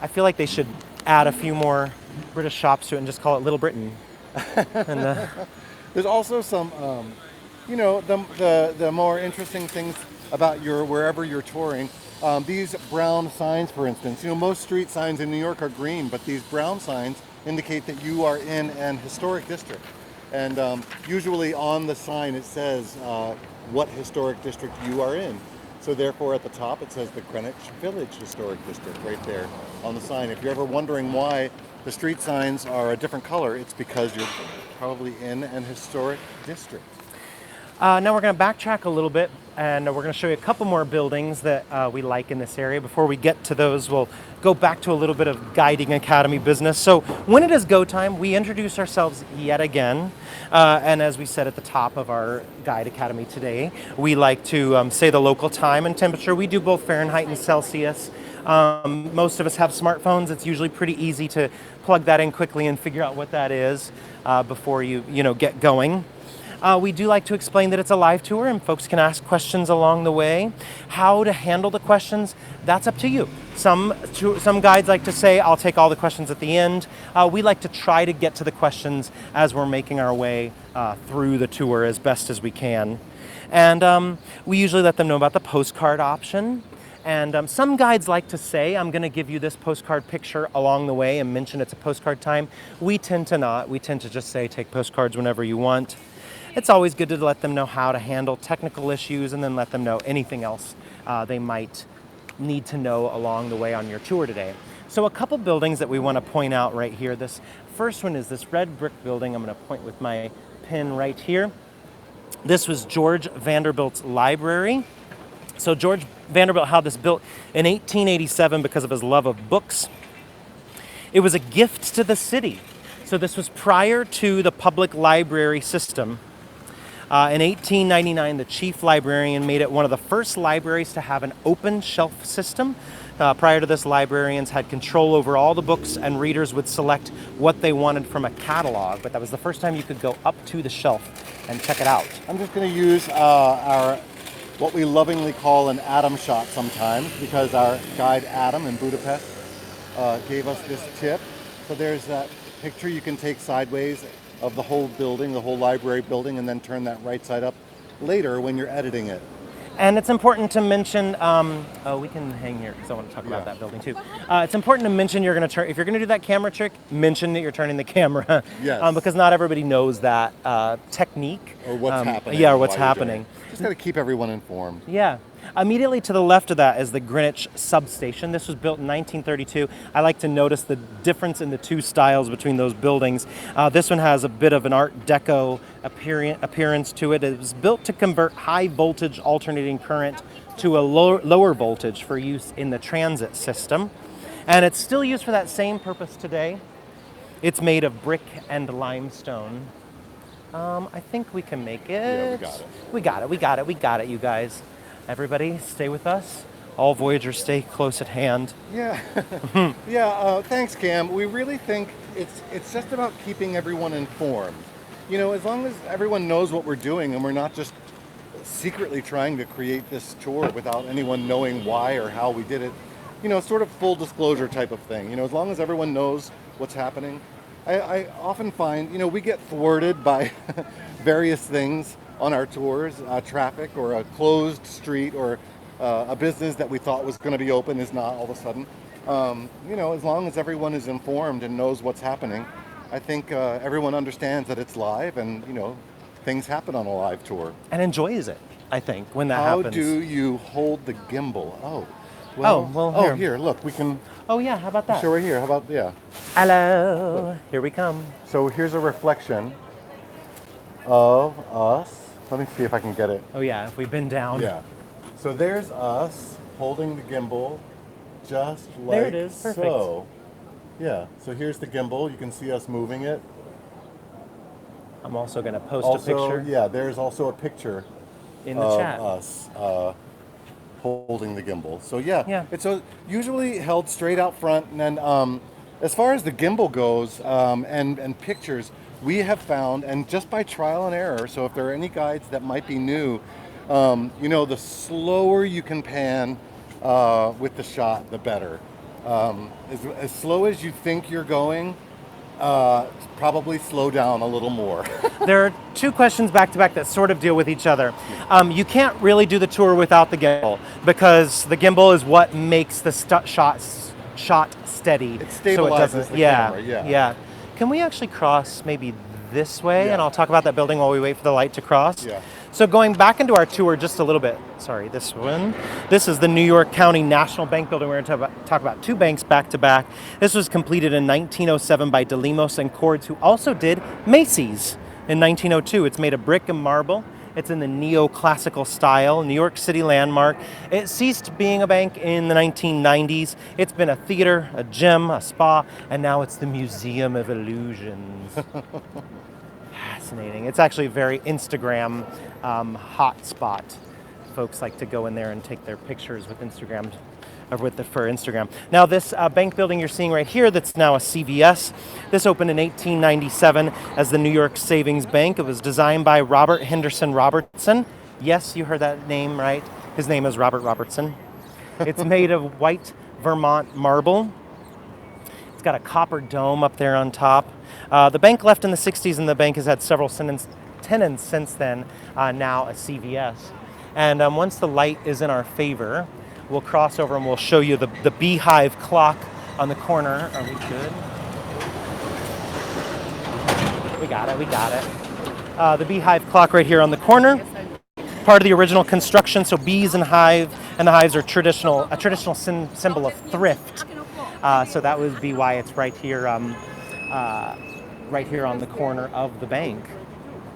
I feel like they should add a few more British shops to it and just call it Little Britain. And There's also some, the more interesting things about wherever you're touring. These brown signs, for instance, most street signs in New York are green, but these brown signs indicate that you are in an historic district. And usually on the sign it says what historic district you are in. So therefore at the top it says the Greenwich Village Historic District right there on the sign. If you're ever wondering why the street signs are a different color, it's because you're probably in an historic district. now we're going to backtrack a little bit, and we're going to show you a couple more buildings that we like in this area. Before we get to those, we'll go back to a little bit of Guiding Academy business. So when it is go time, we introduce ourselves yet again. And as we said at the top of our Guide Academy today, we like to say the local time and temperature. We do both Fahrenheit and Celsius. Most of us have smartphones. It's usually pretty easy to plug that in quickly and figure out what that is before you get going. We do like to explain that it's a live tour and folks can ask questions along the way. How to handle the questions, that's up to you. Some guides like to say, I'll take all the questions at the end. We like to try to get to the questions as we're making our way through the tour as best as we can. And we usually let them know about the postcard option. And some guides like to say, I'm going to give you this postcard picture along the way and mention it's a postcard time. We tend to not. We tend to just say, take postcards whenever you want. It's always good to let them know how to handle technical issues and then let them know anything else they might need to know along the way on your tour today. So a couple buildings that we want to point out right here. This first one is this red brick building. I'm going to point with my pen right here. This was George Vanderbilt's library. So George Vanderbilt had this built in 1887 because of his love of books. It was a gift to the city. So this was prior to the public library system. In 1899, the chief librarian made it one of the first libraries to have an open shelf system. Prior to this, librarians had control over all the books and readers would select what they wanted from a catalog, but that was the first time you could go up to the shelf and check it out. I'm just going to use what we lovingly call an Adam shot sometimes because our guide Adam in Budapest gave us this tip. So there's that picture you can take sideways of the whole building, the whole library building, and then turn that right side up later when you're editing it. And it's important to mention, we can hang here because I want to talk about that building too. It's important to mention if you're going to do that camera trick, mention that you're turning the camera. Yes. Because not everybody knows that technique. Or what's happening. Yeah, or what's happening. Just got to keep everyone informed. Yeah. Immediately to the left of that is the Greenwich substation. This was built in 1932. I like to notice the difference in the two styles between those buildings. This one has a bit of an Art Deco appearance to it. It was built to convert high voltage alternating current to a lower voltage for use in the transit system. And it's still used for that same purpose today. It's made of brick and limestone. I think we can make it. Yeah, we got it, you guys. Everybody, stay with us. All Voyagers, stay close at hand. Yeah, thanks, Cam. We really think it's just about keeping everyone informed. As long as everyone knows what we're doing and we're not just secretly trying to create this tour without anyone knowing why or how we did it, sort of full disclosure type of thing. As long as everyone knows what's happening. I often find, we get thwarted by various things on our tours, traffic or a closed street or a business that we thought was going to be open is not all of a sudden. As long as everyone is informed and knows what's happening, I think everyone understands that it's live and, things happen on a live tour. And enjoys it, I think, when that happens. How do you hold the gimbal? Here, look, we can... Oh, yeah, how about that? Sure, right here. How about, yeah. Hello, here we come. So here's a reflection of us. Let me see if I can get it. Oh, yeah, if we bend down. Yeah. So there's us holding the gimbal just like there it is. Perfect. So. Yeah, so here's the gimbal. You can see us moving it. I'm also going to post a picture. Yeah, there's also a picture in the chat. Us holding the gimbal. So yeah. It's usually held straight out front. And then as far as the gimbal goes and pictures, we have found, and just by trial and error, so if there are any guides that might be new, the slower you can pan with the shot, the better. As slow as you think you're going, probably slow down a little more. There are two questions back to back that sort of deal with each other. You can't really do the tour without the gimbal because the gimbal is what makes the shot steady. It stabilizes the camera, yeah. Yeah. Can we actually cross maybe this way? Yeah. And I'll talk about that building while we wait for the light to cross. Yeah. So going back into our tour just a little bit. Sorry, this one. This is the New York County National Bank building. We're going to talk about two banks back to back. This was completed in 1907 by DeLemos and Cords, who also did Macy's in 1902. It's made of brick and marble. It's in the neoclassical style, New York City landmark. It ceased being a bank in the 1990s. It's been a theater, a gym, a spa, and now it's the Museum of Illusions. Fascinating. It's actually a very Instagram hot spot. Folks like to go in there and take their pictures with Instagram, or for Instagram. Now this bank building you're seeing right here, that's now a CVS. This opened in 1897 as the New York Savings Bank. It was designed by Robert Henderson Robertson. Yes, you heard that name right. His name is Robert Robertson. It's made of white Vermont marble. It's got a copper dome up there on top. The bank left in the 60s, and the bank has had several tenants since then, now a CVS. And once the light is in our favor, we'll cross over and we'll show you the beehive clock on the corner. Are we good? We got it. The beehive clock right here on the corner. Part of the original construction, so bees and the hives are a traditional symbol of thrift. So that would be why it's right here on the corner of the bank.